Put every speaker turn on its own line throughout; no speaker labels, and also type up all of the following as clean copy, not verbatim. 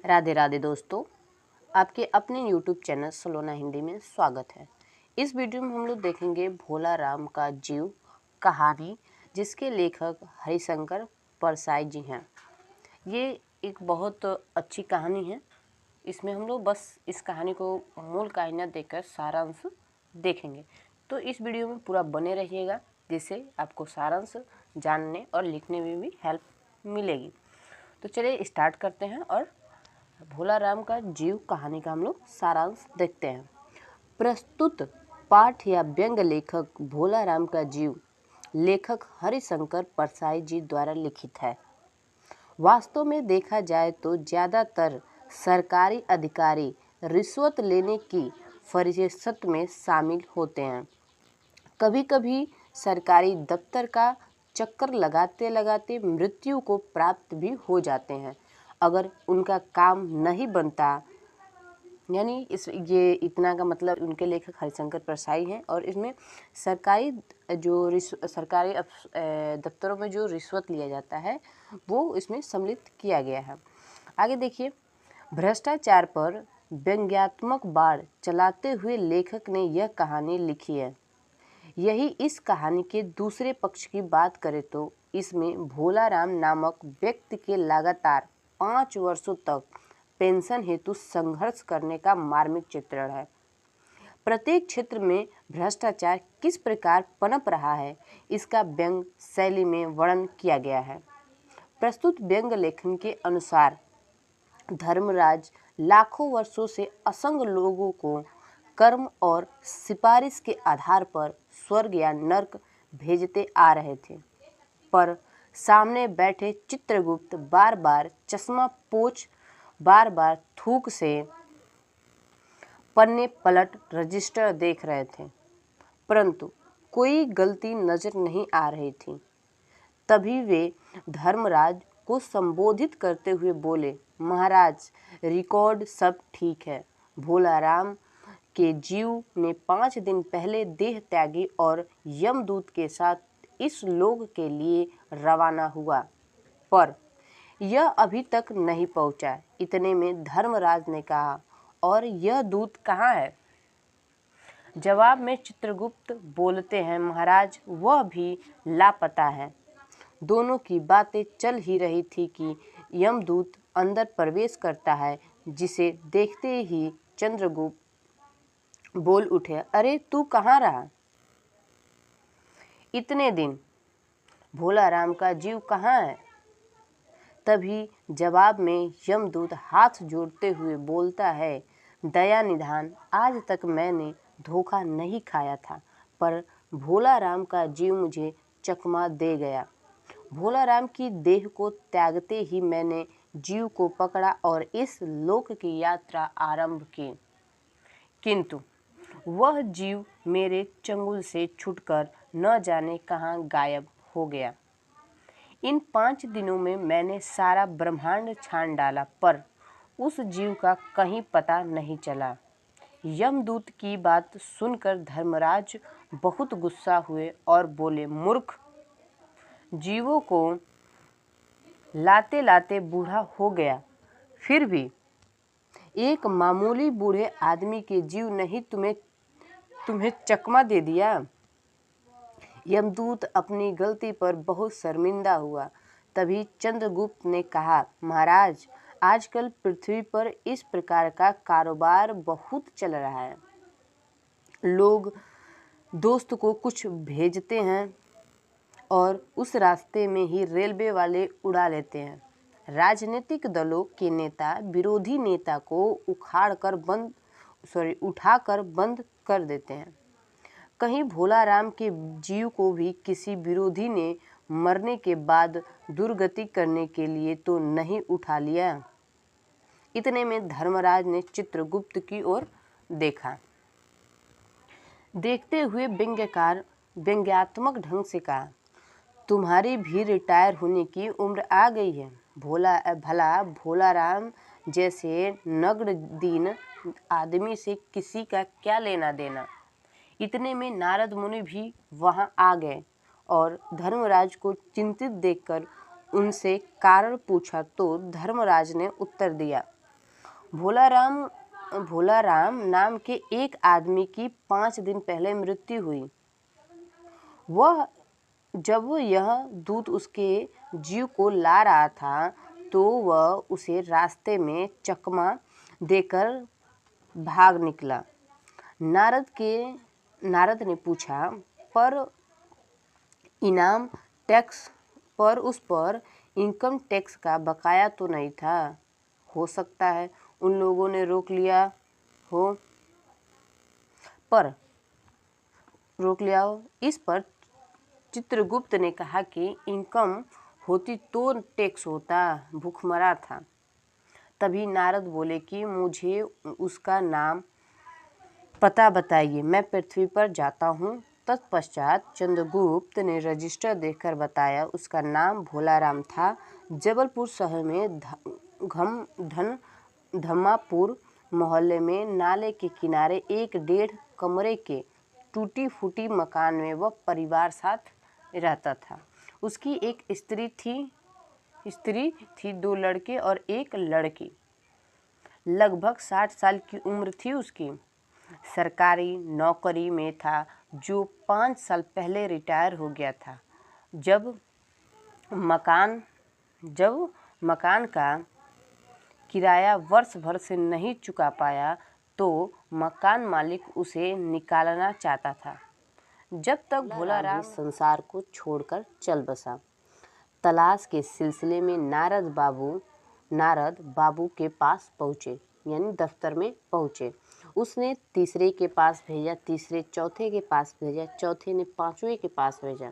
राधे राधे दोस्तों, आपके अपने YouTube चैनल सलोना हिंदी में स्वागत है। इस वीडियो में हम लोग देखेंगे भोला राम का जीव कहानी, जिसके लेखक हरिशंकर परसाई जी हैं। ये एक बहुत अच्छी कहानी है। इसमें हम लोग बस इस कहानी को मूल कायनात देकर सारांश देखेंगे। तो इस वीडियो में पूरा बने रहिएगा, जिससे आपको सारांश जानने और लिखने में भी हेल्प मिलेगी। तो चलिए स्टार्ट करते हैं और भोला राम का जीव कहानी का हम लोग सारांश देखते हैं। प्रस्तुत पाठ या व्यंग लेखक भोला राम का जीव लेखक हरिशंकर परसाई जी द्वारा लिखित है। वास्तव में देखा जाए तो ज़्यादातर सरकारी अधिकारी रिश्वत लेने की फरिश्त में शामिल होते हैं। कभी कभी सरकारी दफ्तर का चक्कर लगाते लगाते मृत्यु को प्राप्त भी हो जाते हैं, अगर उनका काम नहीं बनता। यानी ये इतना का मतलब उनके लेखक हरिशंकर परसाई हैं। और इसमें सरकारी दफ्तरों में जो रिश्वत लिया जाता है वो इसमें सम्मिलित किया गया है। आगे देखिए, भ्रष्टाचार पर व्यंग्यात्मक बाढ़ चलाते हुए लेखक ने यह कहानी लिखी है। यही इस कहानी के दूसरे पक्ष की बात करें तो इसमें भोला राम नामक व्यक्ति के लगातार 5 वर्षों तक पेंशन हेतु संघर्ष करने का मार्मिक चित्रण है। प्रत्येक क्षेत्र में भ्रष्टाचार किस प्रकार पनप रहा है, इसका व्यंग शैली में वर्णन किया गया है। प्रस्तुत व्यंग लेखन के अनुसार धर्मराज लाखों वर्षों से असंग लोगों को कर्म और सिफारिश के आधार पर स्वर्ग या नर्क भेजते आ रहे थे, पर सामने बैठे चित्रगुप्त बार बार चश्मा पोंछ बार बार थूक से पन्ने पलट रजिस्टर देख रहे थे, परंतु कोई गलती नजर नहीं आ रही थी। तभी वे धर्मराज को संबोधित करते हुए बोले, महाराज, रिकॉर्ड सब ठीक है। भोला राम के जीव ने 5 दिन पहले देह त्यागी और यमदूत के साथ इस लोक के लिए रवाना हुआ, पर यह अभी तक नहीं पहुंचा। इतने में धर्मराज ने कहा, और यह दूत कहाँ है? जवाब में चित्रगुप्त बोलते हैं, महाराज, वह भी लापता है। दोनों की बातें चल ही रही थी कि यमदूत अंदर प्रवेश करता है, जिसे देखते ही चंद्रगुप्त बोल उठे, अरे तू कहाँ रहा इतने दिन? भोला राम का जीव कहाँ है? तभी जवाब में यमदूत हाथ जोड़ते हुए बोलता है, दया निधान, आज तक मैंने धोखा नहीं खाया था, पर भोला राम का जीव मुझे चकमा दे गया। भोला राम की देह को त्यागते ही मैंने जीव को पकड़ा और इस लोक की यात्रा आरंभ की, किंतु वह जीव मेरे चंगुल से छूटकर न जाने कहाँ गायब हो गया। इन 5 दिनों में मैंने सारा ब्रह्मांड छान डाला, पर उस जीव का कहीं पता नहीं चला। यमदूत की बात सुनकर धर्मराज बहुत गुस्सा हुए और बोले, मूर्ख, जीवों को लाते लाते बूढ़ा हो गया, फिर भी एक मामूली बूढ़े आदमी के जीव नहीं तुम्हें चकमा दे दिया। यमदूत अपनी गलती पर बहुत शर्मिंदा हुआ। तभी चंद्रगुप्त ने कहा, महाराज, आजकल पृथ्वी पर इस प्रकार का कारोबार बहुत चल रहा है। लोग दोस्त को कुछ भेजते हैं और उस रास्ते में ही रेलवे वाले उड़ा लेते हैं। राजनीतिक दलों के नेता विरोधी नेता को उठाकर बंद कर देते हैं। कहीं भोला राम के जीव को भी किसी विरोधी ने मरने के बाद दुर्गति करने के लिए तो नहीं उठा लिया। इतने में धर्मराज ने चित्रगुप्त की ओर देखा। देखते हुए व्यंग्यात्मक ढंग से कहा, तुम्हारी भी रिटायर होने की उम्र आ गई है। भला भोला राम जैसे नग्न आदमी से किसी का क्या लेना देना। इतने में नारद मुनि भी वहां आ गए और धर्मराज को चिंतित देखकर उनसे कारण पूछा तो धर्मराज ने उत्तर दिया, भोला राम नाम के एक आदमी की 5 दिन पहले मृत्यु हुई। जब यह दूत उसके जीव को ला रहा था तो वह उसे रास्ते में चकमा देकर भाग निकला। नारद ने पूछा, पर इनाम टैक्स पर उस पर इनकम टैक्स का बकाया तो नहीं था? हो सकता है उन लोगों ने रोक लिया हो। इस पर चित्रगुप्त ने कहा कि इनकम होती तो टैक्स होता, भूखमरा था। तभी नारद बोले कि मुझे उसका नाम पता बताइए, मैं पृथ्वी पर जाता हूँ। तत्पश्चात चंद्रगुप्त ने रजिस्टर देखकर बताया, उसका नाम भोलाराम था। जबलपुर शहर में धम्मापुर मोहल्ले में नाले के किनारे एक 1.5 कमरे के टूटी फूटी मकान में वह परिवार साथ रहता था। उसकी एक स्त्री थी, 2 लड़के और एक लड़की। लगभग 60 साल की उम्र थी उसकी। सरकारी नौकरी में था, जो 5 साल पहले रिटायर हो गया था। जब मकान का किराया वर्ष भर से नहीं चुका पाया तो मकान मालिक उसे निकालना चाहता था। जब तक भोलाराम संसार को छोड़कर चल बसा। तलाश के सिलसिले में नारद बाबू के पास पहुँचे, यानी दफ्तर में पहुँचे। उसने तीसरे के पास भेजा, तीसरे चौथे के पास भेजा, चौथे ने 5वें के पास भेजा।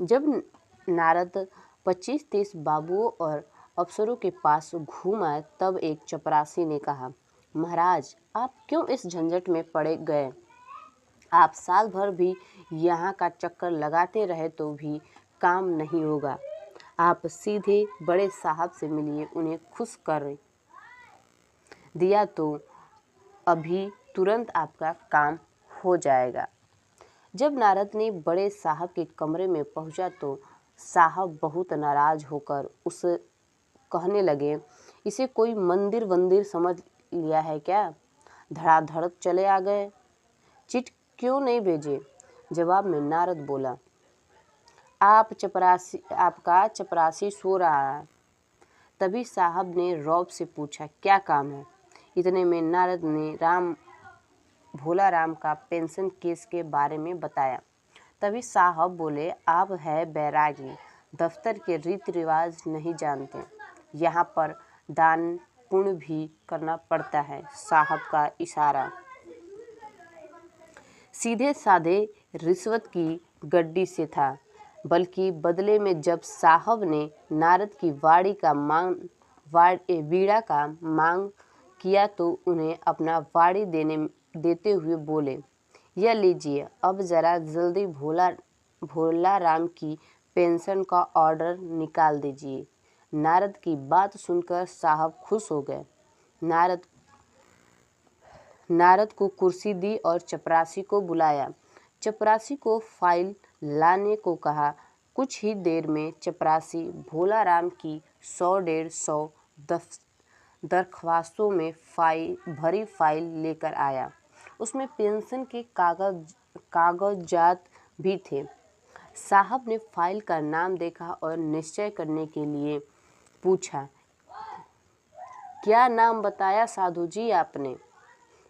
जब नारद 25-30 बाबुओं और अफसरों के पास घूम आए तब एक चपरासी ने कहा, महाराज, आप क्यों इस झंझट में पड़े गए? आप साल भर भी यहाँ का चक्कर लगाते रहे तो भी काम नहीं होगा। आप सीधे बड़े साहब से मिलिए, उन्हें खुश कर दिया तो अभी तुरंत आपका काम हो जाएगा। जब नारद ने बड़े साहब के कमरे में पहुंचा तो साहब बहुत नाराज होकर उसे कहने लगे, इसे कोई मंदिर समझ लिया है क्या? धड़ाधड़ चले आ गए, चिट क्यों नहीं भेजे? जवाब में नारद बोला, आपका चपरासी सो रहा है। तभी साहब ने रौब से पूछा, क्या काम है? इतने में नारद ने भोला राम का पेंशन केस के बारे में बताया। तभी साहब बोले, आप है बैरागी, दफ्तर के रीति रिवाज नहीं जानते, यहाँ पर दान पुण्य भी करना पड़ता है। साहब का इशारा सीधे साधे रिश्वत की गड्डी से था, बल्कि बदले में जब साहब ने नारद की वीणा का मांग किया तो उन्हें अपना वाड़ी देते हुए बोले, यह लीजिए, अब जरा जल्दी भोला राम की पेंशन का ऑर्डर निकाल दीजिए। नारद की बात सुनकर साहब खुश हो गए। नारद को कुर्सी दी और चपरासी को बुलाया। चपरासी को फाइल लाने को कहा। कुछ ही देर में चपरासी भोला राम की 100-150 दरख्वास्तों में भरी फाइल लेकर आया। उसमें पेंशन के कागजात भी थे। साहब ने फाइल का नाम देखा और निश्चय करने के लिए पूछा, क्या नाम बताया साधु जी आपने?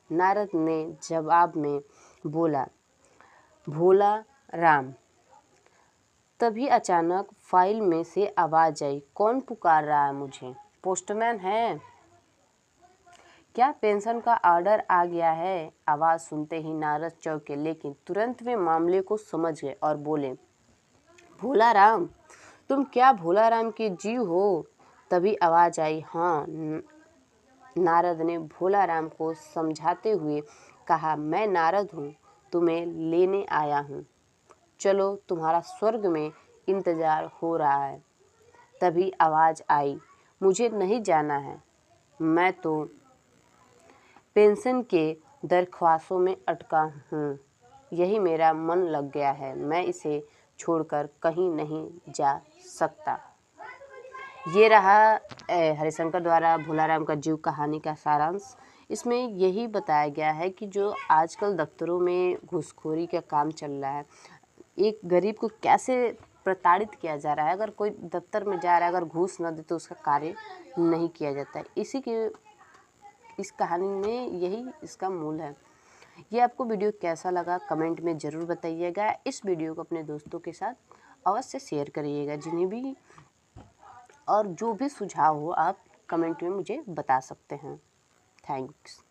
नारद ने जवाब में बोला, भोला राम। तभी अचानक फाइल में से आवाज आई, कौन पुकार रहा है मुझे? पोस्टमैन है क्या? पेंशन का ऑर्डर आ गया है। आवाज सुनते ही नारद चौंके, लेकिन तुरंत वे मामले को समझ गए और बोले, भोला राम, तुम क्या भोला राम के जीव हो? तभी आवाज आई, हाँ। नारद ने भोला राम को समझाते हुए कहा, मैं नारद हूँ, तुम्हें लेने आया हूँ, चलो तुम्हारा स्वर्ग में इंतजार हो रहा है। तभी आवाज आई, मुझे नहीं जाना है, मैं तो पेंशन के दरख्वास्तों में अटका हूँ, यही मेरा मन लग गया है, मैं इसे छोड़कर कहीं नहीं जा सकता। ये रहा हरिशंकर द्वारा भोलाराम का जीव कहानी का सारांश। इसमें यही बताया गया है कि जो आजकल दफ्तरों में घूसखोरी का काम चल रहा है, एक गरीब को कैसे प्रताड़ित किया जा रहा है। अगर कोई दफ्तर में जा रहा है, अगर घूस न दे तो उसका कार्य नहीं किया जाता है। इस कहानी में यही इसका मूल है। ये आपको वीडियो कैसा लगा कमेंट में ज़रूर बताइएगा। इस वीडियो को अपने दोस्तों के साथ अवश्य शेयर करिएगा। जिन्हें भी और जो भी सुझाव हो आप कमेंट में मुझे बता सकते हैं। थैंक्स।